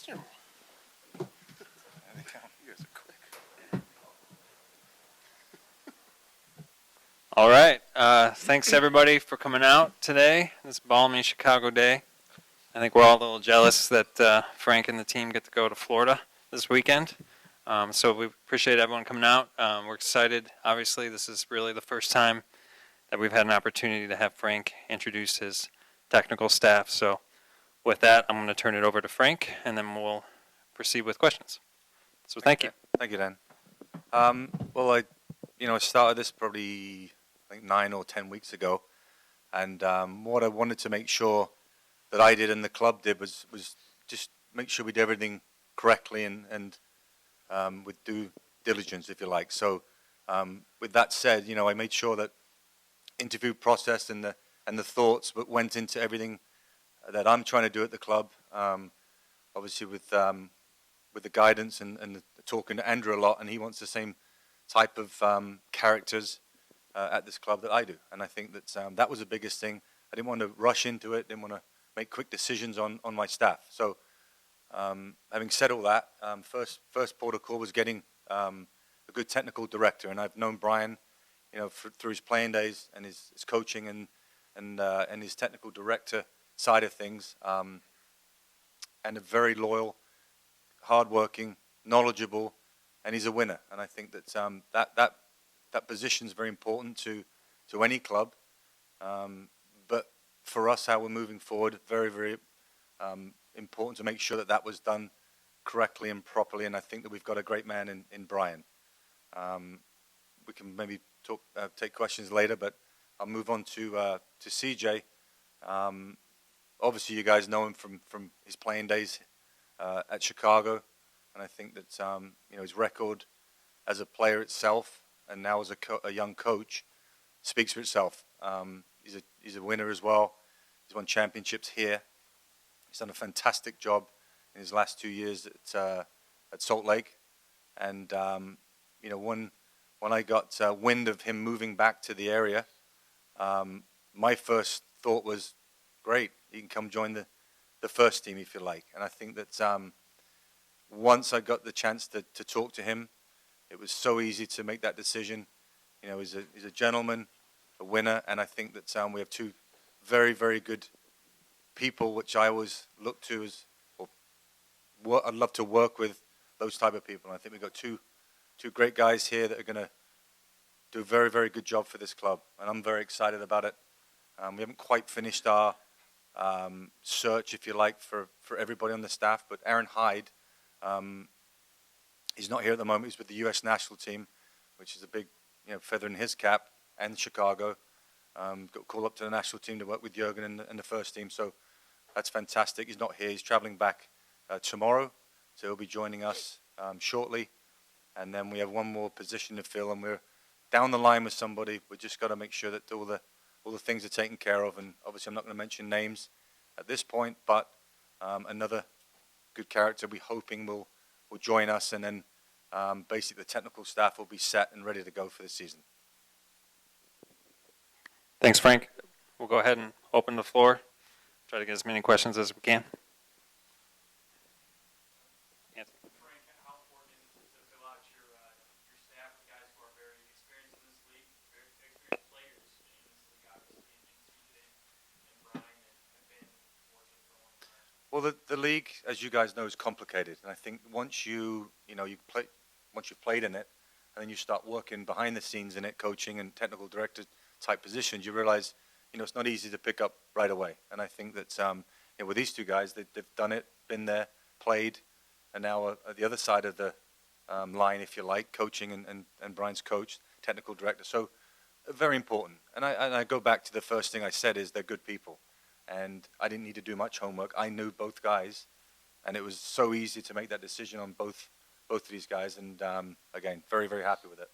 There they come. You guys are quick. All right. Thanks, everybody, for coming out today, this balmy Chicago day. I think we're all a little jealous that Frank and the team get to go to Florida this weekend. So we appreciate everyone coming out. We're excited. Obviously, this is really the first time that we've had an opportunity to have Frank introduce his technical staff. So with that, I'm going to turn it over to Frank, and then we'll proceed with questions. So thank you. Thank you, Dan. Well, I started this probably, I think, 9 or 10 weeks ago, and what I wanted to make sure that I did and the club did was just make sure we did everything correctly and with due diligence, if you like. So, with that said, I made sure that interview process and the thoughts went into everything that I'm trying to do at the club. Obviously, with the guidance and talking to Andrew a lot, and he wants the same type of characters at this club that I do. And I think that that was the biggest thing. I didn't want to rush into it. Didn't want to make quick decisions on my staff. So, having said all that, first port of call was getting a good technical director, and I've known Brian, through his playing days and his coaching and his technical director side of things, and a very loyal, hardworking, knowledgeable, and he's a winner. And I think that that position is very important to any club. But for us, how we're moving forward, very, very important to make sure that was done correctly and properly. And I think that we've got a great man in Brian. We can maybe take questions later, but I'll move on to CJ. Obviously, you guys know him from his playing days at Chicago, and I think that his record as a player itself, and now as a young coach, speaks for itself. He's a winner as well. He's won championships here. He's done a fantastic job in his last 2 years at Salt Lake, and when I got wind of him moving back to the area, my first thought was, great, he can come join the first team if you like. And I think that once I got the chance to talk to him, it was so easy to make that decision. He's a gentleman, a winner, and I think that we have two very, very good people, which I always look to as, I'd love to work with those type of people. And I think we've got two great guys here that are going to do a very, very good job for this club, and I'm very excited about it. We haven't quite finished our search, if you like, for everybody on the staff, but Aaron Hyde, he's not here at the moment. He's with the U.S. national team, which is a big feather in his cap, and Chicago. Got called up to the national team to work with Jurgen and the first team, so that's fantastic. He's not here. He's traveling back tomorrow, so he'll be joining us shortly. And then we have one more position to fill, and we're down the line with somebody. We just got to make sure that all the things are taken care of. And obviously, I'm not going to mention names at this point, but another good character we're hoping will join us, and then basically the technical staff will be set and ready to go for the season. Thanks, Frank. We'll go ahead and open the floor. Try to get as many questions as we can. Frank, how important is it to fill out your staff with guys who are very experienced in this league, very experienced players in this league, obviously, and CJ and Brian have been working for a long time? Well, the league, as you guys know, is complicated, and I think once once you've played in it, and then you start working behind the scenes in it, coaching and technical director type positions, you realize it's not easy to pick up right away. And I think that with these two guys, they've done it, been there, played, and now at the other side of the line, if you like, coaching and Brian's coach, technical director. So very important. And I go back to the first thing I said is they're good people. And I didn't need to do much homework. I knew both guys, and it was so easy to make that decision on both of these guys. And again, very, very happy with it.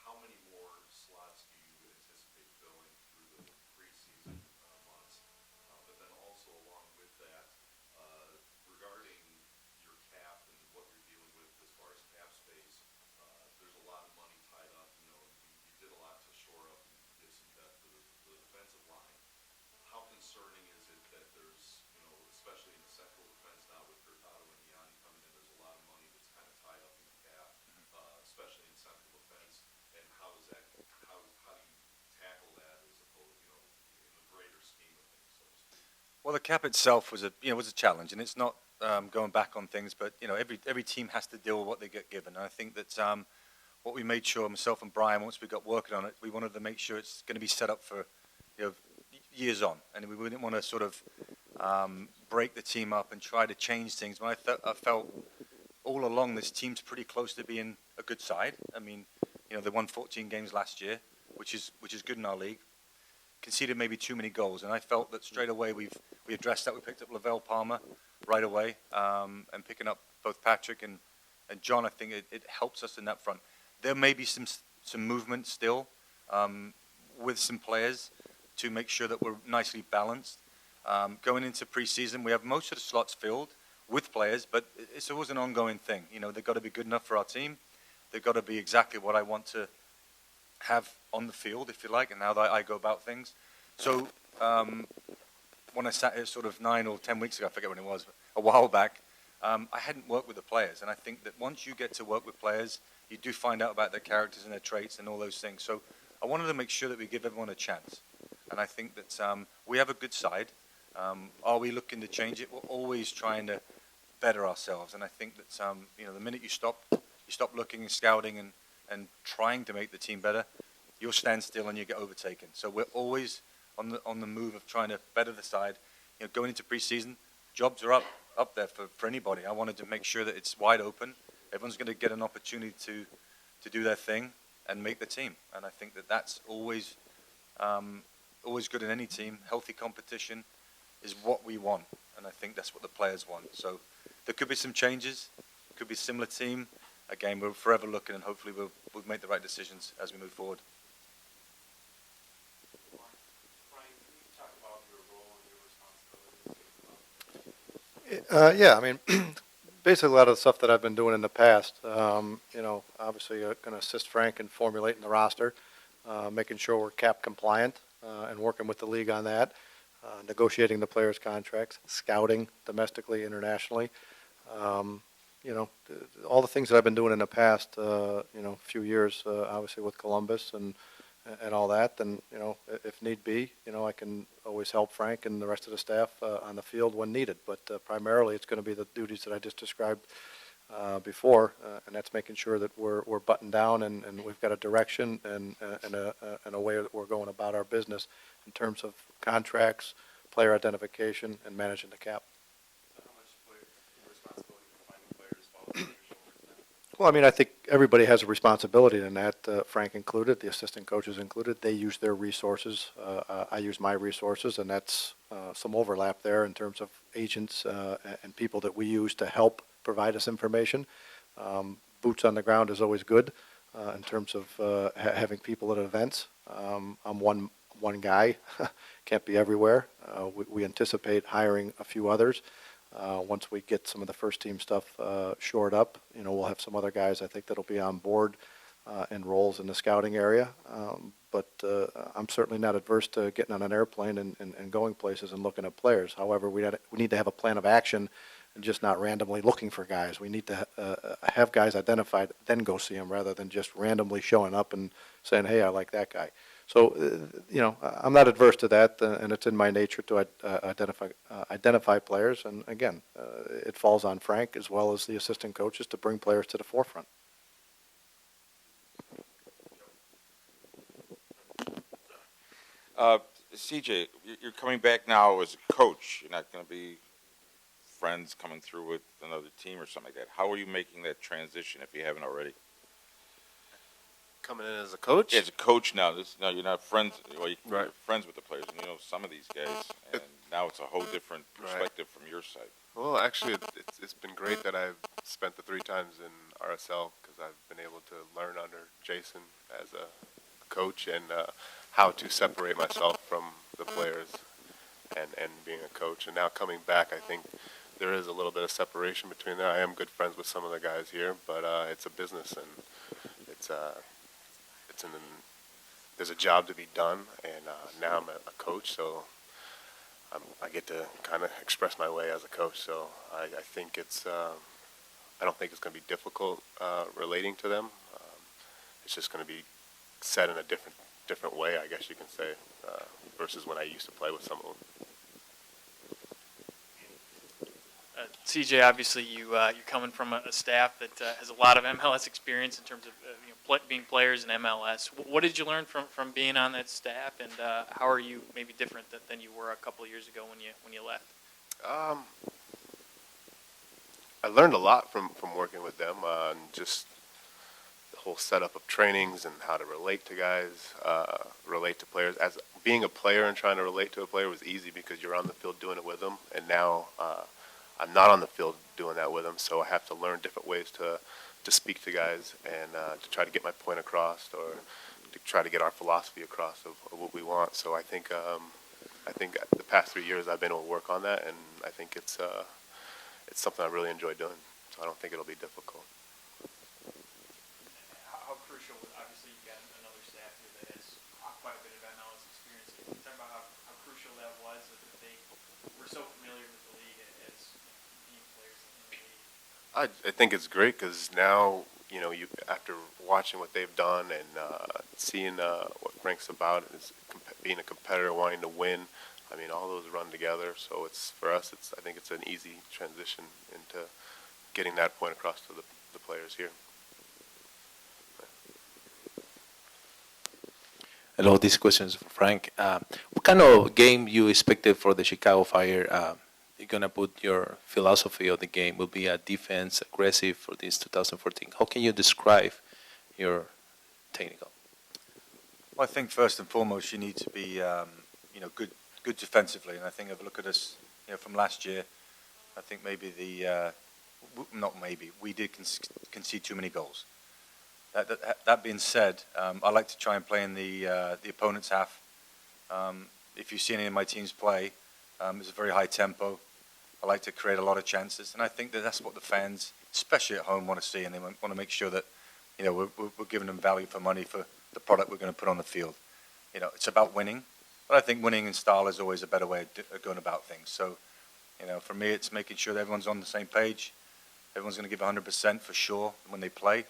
How many more slots do you anticipate filling concerning is it that there's, especially in the central defense now with Hurtado and Yanni coming in, there's a lot of money that's kind of tied up in the cap, especially in central defense. And how is that? How do you tackle that as opposed, in the greater scheme of things, so to speak? Well, the cap itself was a challenge, and it's not going back on things, but every team has to deal with what they get given. And I think that what we made sure, myself and Brian, once we got working on it, we wanted to make sure it's going to be set up for years on, and we didn't want to sort of break the team up and try to change things. When I felt all along this team's pretty close to being a good side. I mean, they won 14 games last year, which is good in our league. Conceded maybe too many goals, and I felt that straight away we addressed that. We picked up Lavelle Palmer right away, and picking up both Patrick and John. I think it helps us in that front. There may be some movement still with some players to make sure that we're nicely balanced. Going into preseason, we have most of the slots filled with players, but it's always an ongoing thing. They've got to be good enough for our team. They've got to be exactly what I want to have on the field, if you like, and how I go about things. So when I sat here sort of 9 or 10 weeks ago, I forget when it was, a while back, I hadn't worked with the players. And I think that once you get to work with players, you do find out about their characters and their traits and all those things. So I wanted to make sure that we give everyone a chance. And I think that we have a good side. Are we looking to change it? We're always trying to better ourselves. And I think that the minute you stop looking and scouting and trying to make the team better, you'll stand still and you get overtaken. So we're always on the move of trying to better the side. Going into preseason, jobs are up there for anybody. I wanted to make sure that it's wide open. Everyone's going to get an opportunity to do their thing and make the team. And I think that that's always good in any team. Healthy competition is what we want, and I think that's what the players want. So there could be some changes. It could be a similar team. Again, we're forever looking, and hopefully we'll make the right decisions as we move forward. Brian, can you talk about your role and your responsibilities? Yeah, I mean, basically a lot of the stuff that I've been doing in the past. Obviously going to assist Frank in formulating the roster, making sure we're cap compliant, and working with the league on that, negotiating the players' contracts, scouting domestically, internationally. All the things that I've been doing in the past, few years, obviously with Columbus and all that. And, if need be, I can always help Frank and the rest of the staff on the field when needed. But primarily it's going to be the duties that I just described before, and that's making sure that we're buttoned down and we've got a direction and a way that we're going about our business in terms of contracts, player identification, and managing the cap. How much responsibility for finding players falls on your shoulders now? Well, I mean, I think everybody has a responsibility in that, Frank included, the assistant coaches included. They use their resources. I use my resources, and that's some overlap there in terms of agents and people that we use to help provide us information. Boots on the ground is always good in terms of having people at events. I'm one guy, can't be everywhere. We anticipate hiring a few others. Once we get some of the first team stuff shored up, we'll have some other guys I think that'll be on board in roles in the scouting area. But I'm certainly not adverse to getting on an airplane and going places and looking at players. However, we need to have a plan of action and just not randomly looking for guys. We need to have guys identified, then go see them rather than just randomly showing up and saying, hey, I like that guy. So, I'm not adverse to that, and it's in my nature to identify players. And again, it falls on Frank as well as the assistant coaches to bring players to the forefront. CJ, you're coming back now as a coach. You're not going to be friends coming through with another team or something like that. How are you making that transition if you haven't already? Coming in as a coach? As a coach now, you're not friends. Well, you're Right. friends with the players, and some of these guys, and now it's a whole different perspective from your side. Well, actually, it's been great that I've spent the 3 times in RSL because I've been able to learn under Jason as a coach and how to separate myself from the players and being a coach. And now coming back, I think there is a little bit of separation between there. I am good friends with some of the guys here, but it's a business and there's a job to be done, and now I'm a coach, so I get to kind of express my way as a coach. So I think I don't think it's going to be difficult relating to them. It's just going to be said in a different way, I guess you can say, versus when I used to play with some of them. CJ, obviously you're coming from a staff that has a lot of MLS experience in terms of being players in MLS. What did you learn from being on that staff, and how are you maybe different than you were a couple of years ago when you left? I learned a lot from working with them on just the whole setup of trainings and how to relate to guys, relate to players. As being a player and trying to relate to a player was easy because you're on the field doing it with them, and now I'm not on the field doing that with them, so I have to learn different ways to speak to guys and to try to get my point across, or to try to get our philosophy across of what we want. So I think the past 3 years I've been able to work on that, and I think it's something I really enjoy doing. So I don't think it'll be difficult. How crucial, obviously you've got another staff here that has quite a bit of MLS experience. Can you talk about how crucial that was, that they were so familiar with the league as being players in the league? I think it's great because now, you after watching what they've done and seeing what Frank's about is being a competitor, wanting to win. I mean, all those run together. So for us. I think it's an easy transition into getting that point across to the players here. Hello, this question is for Frank. What kind of game you expected for the Chicago Fire? You're gonna put your philosophy of the game will be a defense aggressive for this 2014. How can you describe your technical? Well, I think first and foremost you need to be, good defensively. And I think if I look at us, from last year, I think maybe we did concede too many goals. That being said, I like to try and play in the opponent's half. If you see any of my teams play, it's a very high tempo. I like to create a lot of chances, and I think that's what the fans, especially at home, want to see, and they want to make sure that we're giving them value for money for the product we're going to put on the field. It's about winning, but I think winning in style is always a better way of going about things. So, for me, it's making sure that everyone's on the same page. Everyone's going to give 100% for sure when they play.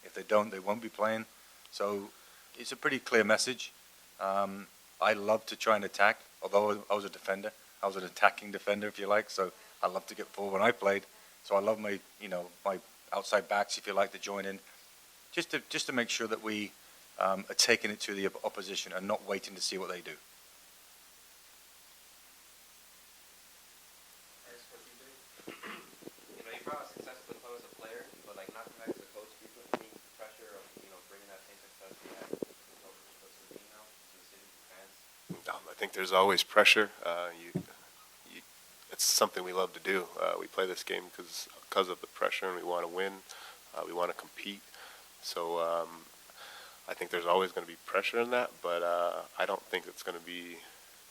If they don't, they won't be playing. So it's a pretty clear message. I love to try and attack, although I was a defender. I was an attacking defender, if you like. So I love to get forward when I played. So I love my outside backs, if you like, to join in, just to make sure that we are taking it to the opposition and not waiting to see what they do. You brought out success with the club as a player, but not coming back as a coach, do you feel any pressure of bringing that same success you had to the team now, to the city, to fans? I think there's always pressure. It's something we love to do. We play this game because of the pressure, and we want to win. We want to compete. So I think there's always going to be pressure in that, but I don't think it's going to be.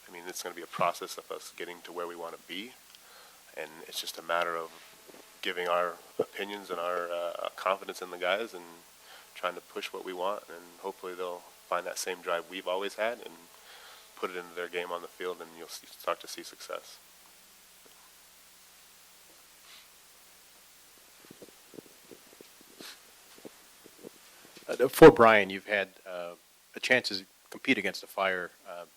I mean, it's going to be a process of us getting to where we want to be, and it's just a matter of giving our opinions and our confidence in the guys and trying to push what we want, and hopefully they'll find that same drive we've always had and put it into their game on the field, and you'll start to see success. For Brian, you've had a chance to compete against the Fire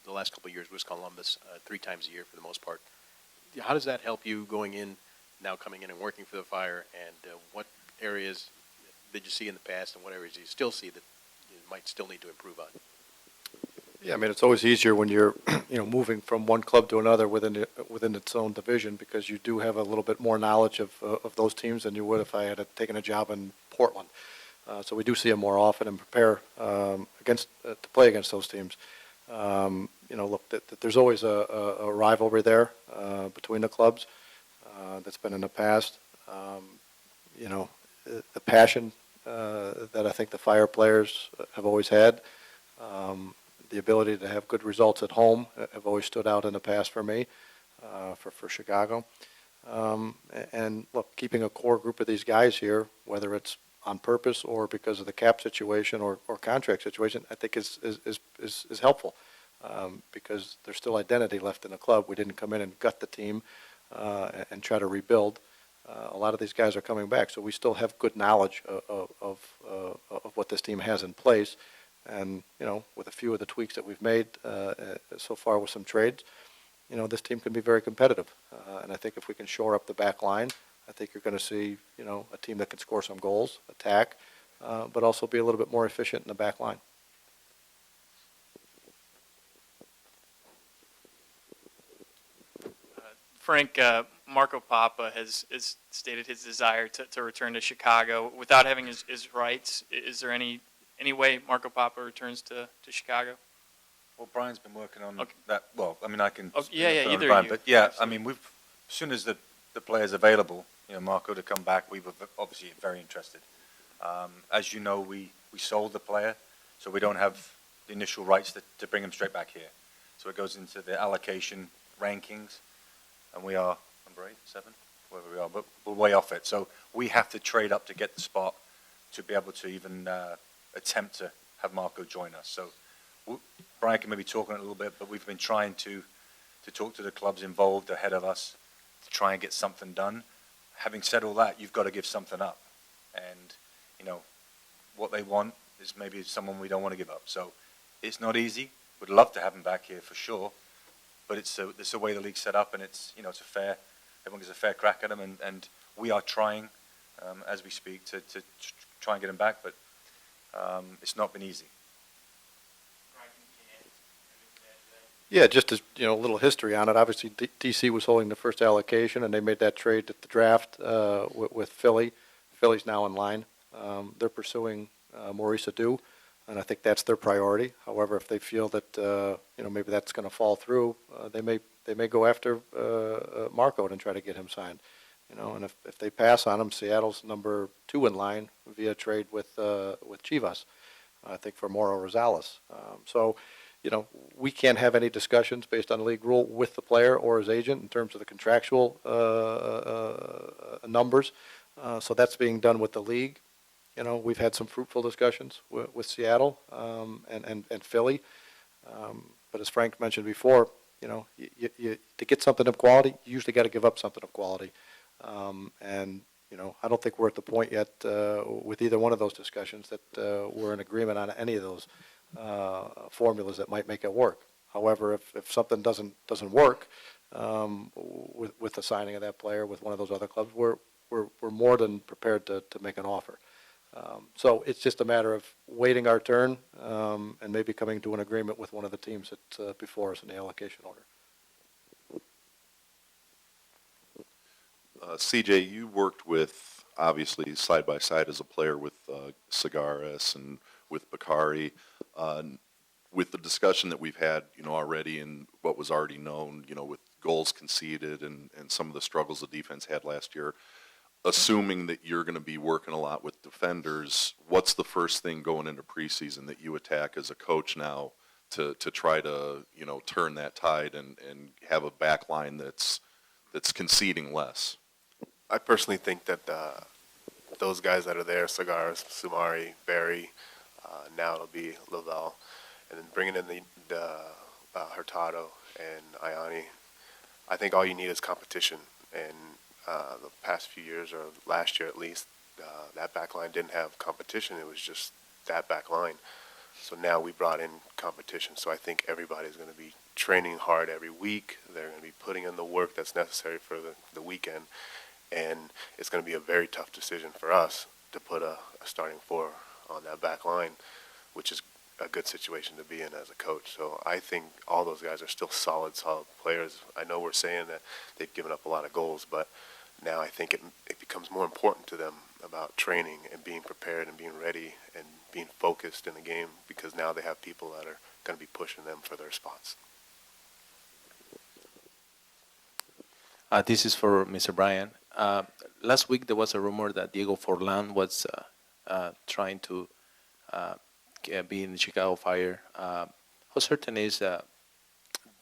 the last couple of years with Columbus 3 times a year for the most part. How does that help you going in, now coming in and working for the Fire, and what areas did you see in the past and what areas do you still see that you might still need to improve on? Yeah, I mean, it's always easier when you're, moving from one club to another within its own division, because you do have a little bit more knowledge of those teams than you would if I had taken a job in Portland. So we do see them more often and prepare to play against those teams. Look, there's always a rivalry there between the clubs. That's been in the past. The passion that I think the Fire players have always had. The ability to have good results at home have always stood out in the past for me, for Chicago. And look, keeping a core group of these guys here, whether it's on purpose or because of the cap situation or contract situation, I think is helpful. because there's still identity left in the club. We didn't come in and gut the team and try to rebuild. A lot of these guys are coming back, so we still have good knowledge of what this team has in place. And, with a few of the tweaks that we've made so far with some trades, this team can be very competitive. And I think if we can shore up the back line, I think you're going to see, a team that can score some goals, attack, but also be a little bit more efficient in the back line. Frank, Marco Papa has stated his desire to return to Chicago without having his rights. Is there any way Marco Papa returns to Chicago? Well, Brian's been working on Okay. that. Well, I mean, I can. Oh, speak yeah, for yeah, either Brian, you. but yeah, Absolutely. I mean, as soon as the player's available, Marco to come back, we were obviously very interested. As you know, we sold the player, so we don't have the initial rights to bring him straight back here. So it goes into the allocation rankings, and we are number 8, 7, wherever we are, but we're way off it. So we have to trade up to get the spot to be able to even attempt to have Marco join us. So Brian can maybe talk on it a little bit, but we've been trying to talk to the clubs involved ahead of us to try and get something done. Having said all that, you've got to give something up. And, what they want is maybe someone we don't want to give up. So it's not easy. We'd love to have him back here for sure, but it's the way the league's set up, and it's everyone gets a fair crack at him, and we are trying, as we speak, to try and get him back, but it's not been easy. Yeah, just as, a little history on it. Obviously, DC was holding the first allocation, and they made that trade at the draft with Philly. Philly's now in line. They're pursuing Maurice Adu, and I think that's their priority. However, if they feel that, maybe that's going to fall through, they may go after Marco and try to get him signed. And if they pass on him, Seattle's number 2 in line via trade with Chivas, I think, for Mauro Rosales. So, we can't have any discussions based on league rule with the player or his agent in terms of the contractual numbers. So that's being done with the league. We've had some fruitful discussions with Seattle and Philly. But as Frank mentioned before, to get something of quality, you usually got to give up something of quality. And I don't think we're at the point yet with either one of those discussions that we're in agreement on any of those formulas that might make it work. However, if something doesn't work with the signing of that player with one of those other clubs, we're more than prepared to make an offer. So it's just a matter of waiting our turn and maybe coming to an agreement with one of the teams that's before us in the allocation order. CJ, you worked with, obviously, side by side as a player with Segares and with Bakari. With the discussion that we've had, already and what was already known, with goals conceded and some of the struggles the defense had last year, assuming that you're going to be working a lot with defenders, what's the first thing going into preseason that you attack as a coach now to try to, turn that tide and have a back line that's conceding less? I personally think that those guys that are there, Segares, Sumari, Barry, now it'll be Lavelle, and then bringing in the Hurtado and Ayani, I think all you need is competition. And the past few years, or last year at least, that back line didn't have competition. It was just that back line. So now we brought in competition. So I think everybody's going to be training hard every week. They're going to be putting in the work that's necessary for the weekend. And it's going to be a very tough decision for us to put a starting 4 on that back line, which is a good situation to be in as a coach. So I think all those guys are still solid players. I know we're saying that they've given up a lot of goals, but now I think it becomes more important to them about training and being prepared and being ready and being focused in the game, because now they have people that are going to be pushing them for their spots. This is for Mr. Bryan. Last week there was a rumor that Diego Forlan was trying to be in the Chicago Fire. How certain is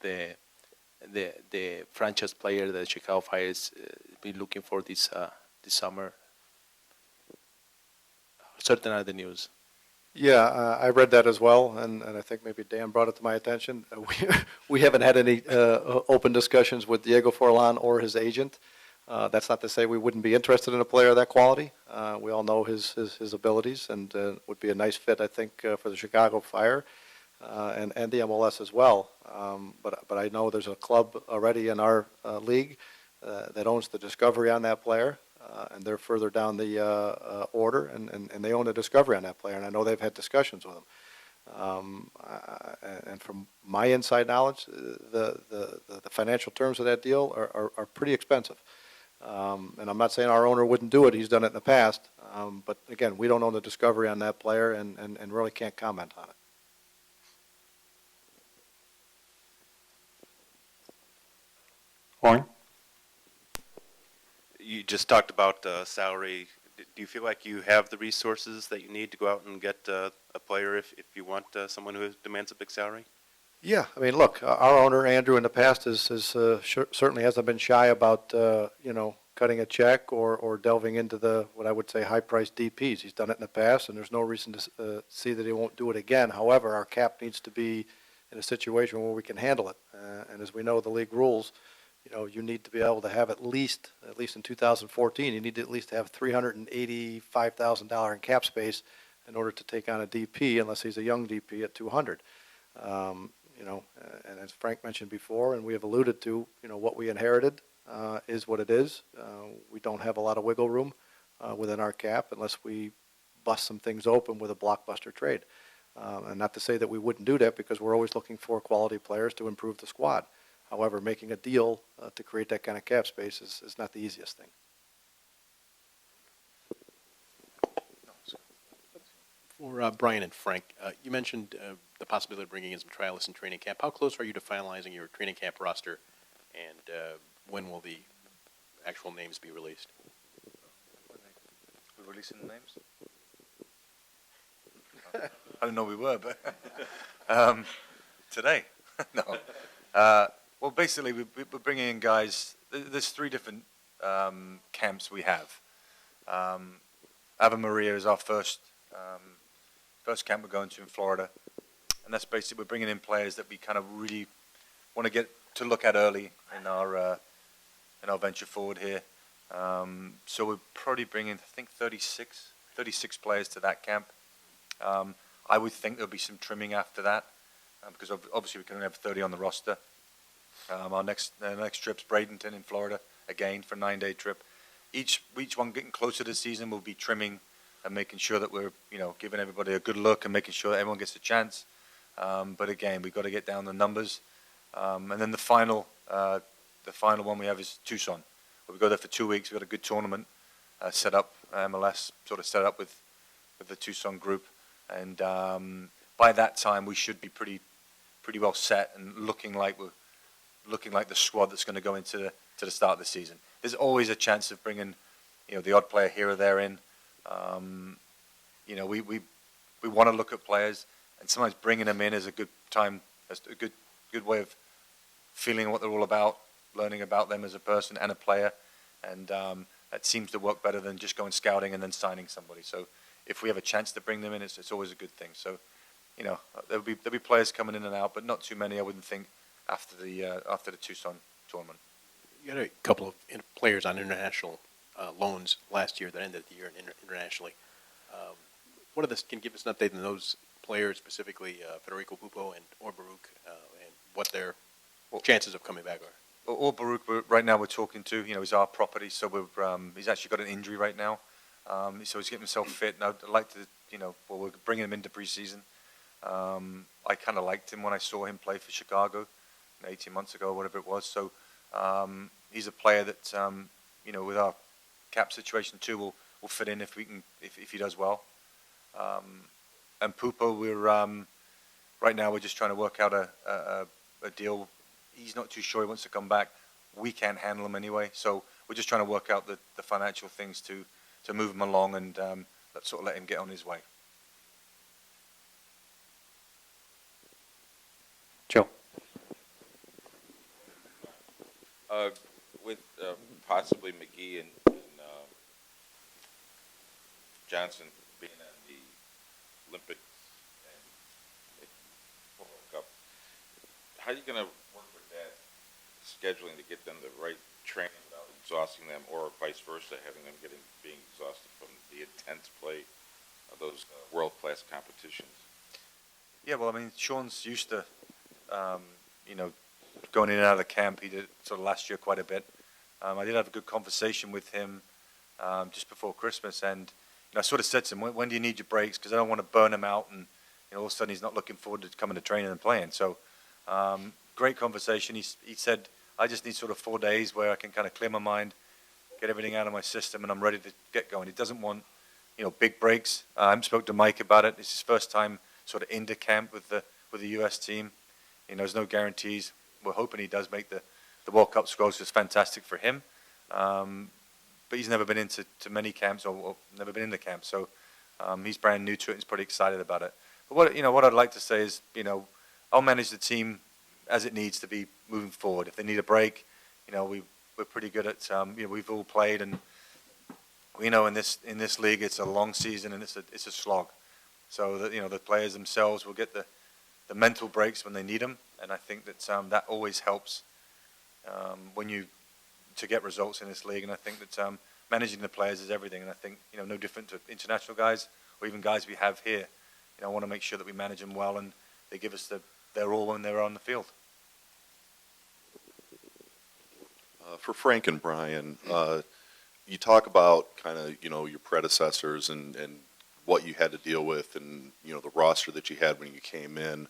the franchise player that Chicago Fire is be looking for this summer? How certain are the news? Yeah, I read that as well, and I think maybe Dan brought it to my attention. We haven't had any open discussions with Diego Forlan or his agent. That's not to say we wouldn't be interested in a player of that quality. We all know his abilities, and would be a nice fit, I think, for the Chicago Fire and the MLS as well. But I know there's a club already in our league that owns the discovery on that player. And they're further down the order, and they own a discovery on that player, and I know they've had discussions with him. And from my inside knowledge, the financial terms of that deal are pretty expensive. And I'm not saying our owner wouldn't do it; he's done it in the past. But again, we don't own the discovery on that player, and really can't comment on it. Warren? You just talked about salary. Do you feel like you have the resources that you need to go out and get a player if you want someone who demands a big salary? Yeah, I mean, look, our owner Andrew in the past certainly hasn't been shy about cutting a check or delving into the what I would say high-priced DPS. He's done it in the past, and there's no reason to see that he won't do it again. However, our cap needs to be in a situation where we can handle it. And as we know, the league rules, you need to be able to have at least in 2014, you need to at least have $385,000 in cap space in order to take on a DP, unless he's a young DP at 200. And as Frank mentioned before, and we have alluded to, what we inherited is what it is. We don't have a lot of wiggle room within our cap unless we bust some things open with a blockbuster trade. And not to say that we wouldn't do that, because we're always looking for quality players to improve the squad. However, making a deal to create that kind of cap space is not the easiest thing. For Brian and Frank, you mentioned the possibility of bringing in some trialists in training camp. How close are you to finalizing your training camp roster, and when will the actual names be released? We're releasing the names? I didn't know we were, but today. No. Well, basically, we're bringing in guys. There's 3 different camps we have. Ave Maria is our first camp we're going to in Florida, and that's basically we're bringing in players that we kind of really want to get to look at early in our venture forward here. So we're probably bringing, I think, 36 players to that camp. I would think there'll be some trimming after that, because obviously we can only have 30 on the roster. Our next trip's Bradenton in Florida, again for a 9-day trip. Each one getting closer to the season, we'll be trimming and making sure that we're giving everybody a good look and making sure that everyone gets a chance. But again, we've got to get down the numbers. And then the final one we have is Tucson. We go there for 2 weeks. We've got a good tournament set up, MLS sort of set up with the Tucson group. And by that time, we should be pretty well set and looking like the squad that's going to go into the start of the season. There's always a chance of bringing, the odd player here or there in. We want to look at players, and sometimes bringing them in is a good time, a good way of feeling what they're all about, learning about them as a person and a player, and that seems to work better than just going scouting and then signing somebody. So if we have a chance to bring them in, it's always a good thing. So, there'll be players coming in and out, but not too many, I wouldn't think, after the Tucson tournament. You had a couple of players on international loans last year that ended the year internationally. Can you give us an update on those players, specifically Federico Pupo and Baruch, and what their chances of coming back are? Baruch, right now we're talking to, he's our property, so he's actually got an injury right now. So he's getting himself fit, and I'd like to, we're bringing him into preseason. I kind of liked him when I saw him play for Chicago 18 months ago, whatever it was. So he's a player that, with our cap situation too, will fit in if he does well. And Pupo, right now we're just trying to work out a deal. He's not too sure he wants to come back. We can't handle him anyway, so we're just trying to work out the financial things to move him along and let him get on his way. Joe? With possibly McGee and Johnson being on Olympics and World Cup. How are you going to work with that scheduling to get them the right training without exhausting them, or vice versa, having them being exhausted from the intense play of those world-class competitions? Yeah, well, I mean, Sean's used to, you know, going in and out of the camp. He did sort of last year quite a bit. I did have a good conversation with him just before Christmas, and I sort of said to him, when do you need your breaks? Because I don't want to burn him out, and all of a sudden he's not looking forward to coming to training and playing. So, great conversation. He said, I just need sort of 4 days where I can kind of clear my mind, get everything out of my system, and I'm ready to get going. He doesn't want, big breaks. I spoke to Mike about it. It's his first time sort of into camp with the U.S. team. There's no guarantees. We're hoping he does make the World Cup squad, so it's fantastic for him. But he's never been into many camps or never been in the camp, so he's brand new to it and he's pretty excited about it. But what I'd like to say is, I'll manage the team as it needs to be moving forward. If they need a break, we're pretty good at, we've all played, and we know in this league it's a long season and it's a slog. So that the players themselves will get the mental breaks when they need them, and I think that that always helps to get results in this league. And I think that managing the players is everything. And I think no different to international guys or even guys we have here. I want to make sure that we manage them well and they give us their all when they're on the field. For Frank and Brian, you talk about kind of your predecessors and what you had to deal with, and the roster that you had when you came in.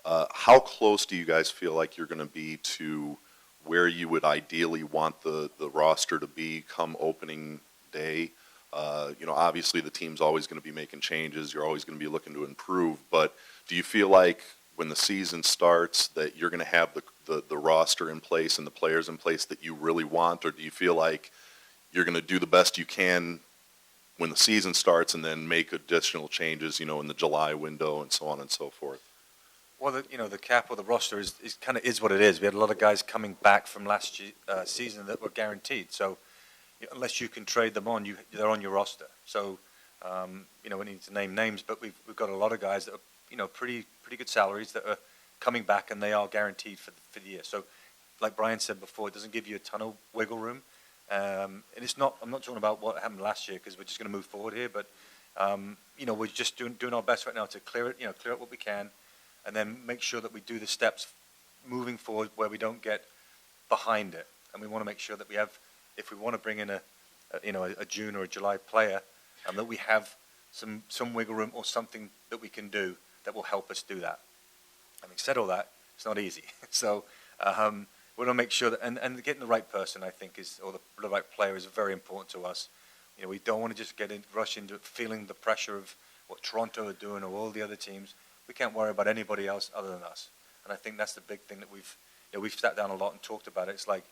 How close do you guys feel like you're going to be to where you would ideally want the roster to be come opening day? Obviously the team's always going to be making changes. You're always going to be looking to improve. But do you feel like when the season starts that you're going to have the roster in place and the players in place that you really want? Or do you feel like you're going to do the best you can when the season starts and then make additional changes, in the July window and so on and so forth? Well, the cap or the roster is kind of is what it is. We had a lot of guys coming back from last season that were guaranteed. So unless you can trade them on, they're on your roster. So we need to name names, but we've got a lot of guys that are pretty good salaries that are coming back, and they are guaranteed for the year. So like Brian said before, it doesn't give you a ton of wiggle room. And it's not. I'm not talking about what happened last year because we're just going to move forward here. But we're just doing our best right now to clear it. Clear up what we can, and then make sure that we do the steps moving forward where we don't get behind it. And we want to make sure that we have, if we want to bring in a June or a July player, that we have some wiggle room or something that we can do that will help us do that. Having said all that, it's not easy. So we want to make sure that, and getting the right person, I think, or the right player is very important to us. We don't want to just rush into it feeling the pressure of what Toronto are doing or all the other teams. We can't worry about anybody else other than us. And I think that's the big thing that we've sat down a lot and talked about it. It's like,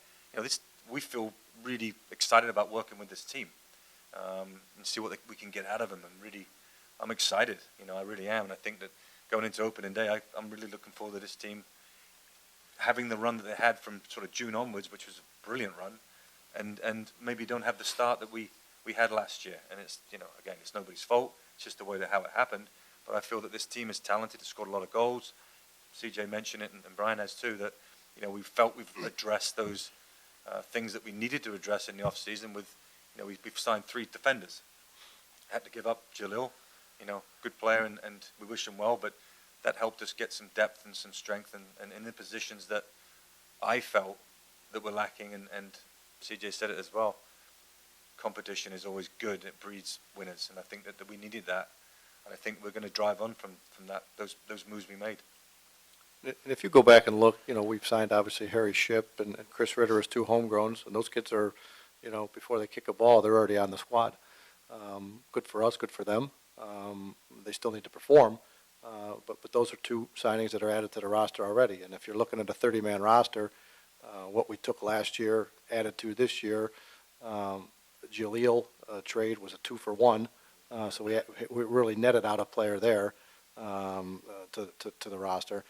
we feel really excited about working with this team and see what we can get out of them. And really, I'm excited. I really am. And I think that going into opening day, I'm really looking forward to this team having the run that they had from sort of June onwards, which was a brilliant run, and maybe don't have the start that we had last year. And it's, again, it's nobody's fault. It's just the way that how it happened. But I feel that this team is talented. It's scored a lot of goals. CJ mentioned it, and Brian has too, that, we felt we've addressed those things that we needed to address in the off season with, we've signed 3 defenders. Had to give up Jalil, good player, and we wish him well, but that helped us get some depth and some strength and in the positions that I felt that were lacking, and CJ said it as well. Competition is always good. It breeds winners, and I think that we needed that, and I think we're going to drive on from that those moves we made. And if you go back and look, we've signed obviously Harry Shipp and Chris Ritter as 2 homegrowns, and those kids are, before they kick a ball, they're already on the squad. Good for us, good for them. They still need to perform, but those are 2 signings that are added to the roster already. And if you're looking at a 30-man roster, what we took last year, added to this year, Jaleel trade was a 2-for-1, so we really netted out a player there to the roster.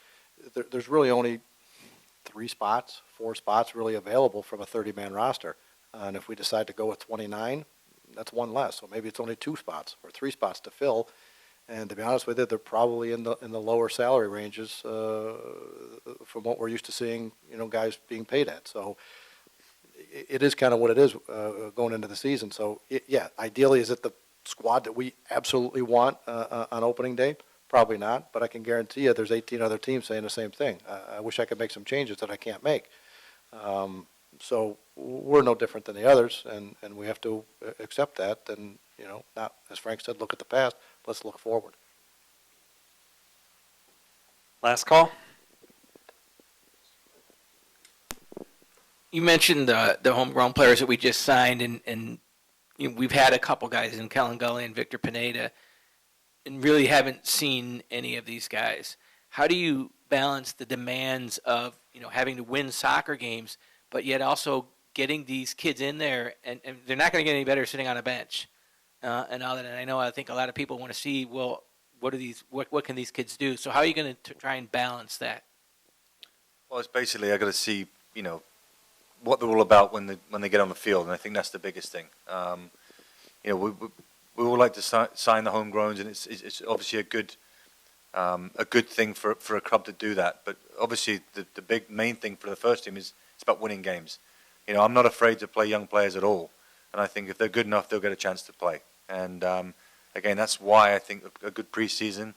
There's really only 4 spots really available from a 30-man roster. And if we decide to go with 29, that's 1 less. So maybe it's only 2 spots or 3 spots to fill. And to be honest with you, they're probably in the lower salary ranges from what we're used to seeing, guys being paid at. So it is kind of what it is going into the season. So, yeah, ideally, is it the squad that we absolutely want on opening day? Probably not, but I can guarantee you there's 18 other teams saying the same thing. I wish I could make some changes that I can't make. So we're no different than the others, and we have to accept that. And, not, as Frank said, look at the past. Let's look forward. Last call. You mentioned the homegrown players that we just signed, and we've had a couple guys in Kellen Gully and Victor Pineda, and really haven't seen any of these guys. How do you balance the demands of having to win soccer games, but yet also getting these kids in there, and they're not going to get any better sitting on a bench, and all that. And I think a lot of people want to see, well, what can these kids do? So how are you going to try and balance that? Well, it's basically I got to see what they're all about when they get on the field, and I think that's the biggest thing. We would like to sign the homegrowns, and it's obviously a good thing for a club to do that. But obviously, the main thing for the first team is it's about winning games. I'm not afraid to play young players at all, and I think if they're good enough, they'll get a chance to play. And again, that's why I think a good preseason,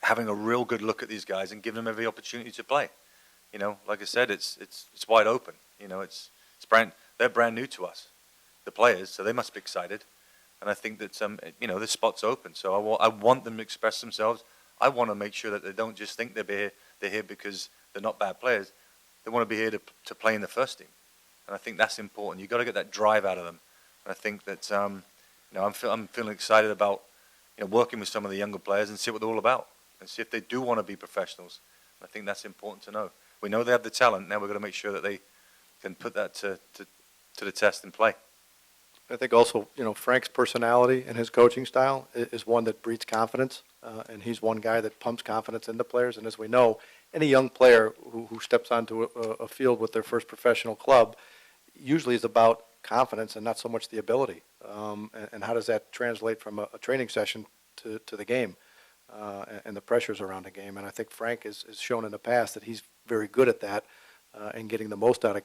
having a real good look at these guys and giving them every opportunity to play. Like I said, it's wide open. They're brand new to us, the players, so they must be excited. And I think that this spot's open. So I want them to express themselves. I want to make sure that they don't just think they're here because they're not bad players. They want to be here to play in the first team. And I think that's important. You've got to get that drive out of them. And I think that I'm feeling excited about working with some of the younger players and see what they're all about and see if they do want to be professionals. I think that's important to know. We know they have the talent. Now we've got to make sure that they can put that to the test and play. I think also, Frank's personality and his coaching style is one that breeds confidence, and he's one guy that pumps confidence into players. And as we know, any young player who steps onto a field with their first professional club usually is about confidence and not so much the ability. And how does that translate from a training session to the game and the pressures around the game? And I think Frank has shown in the past that he's very good at that and getting the most out of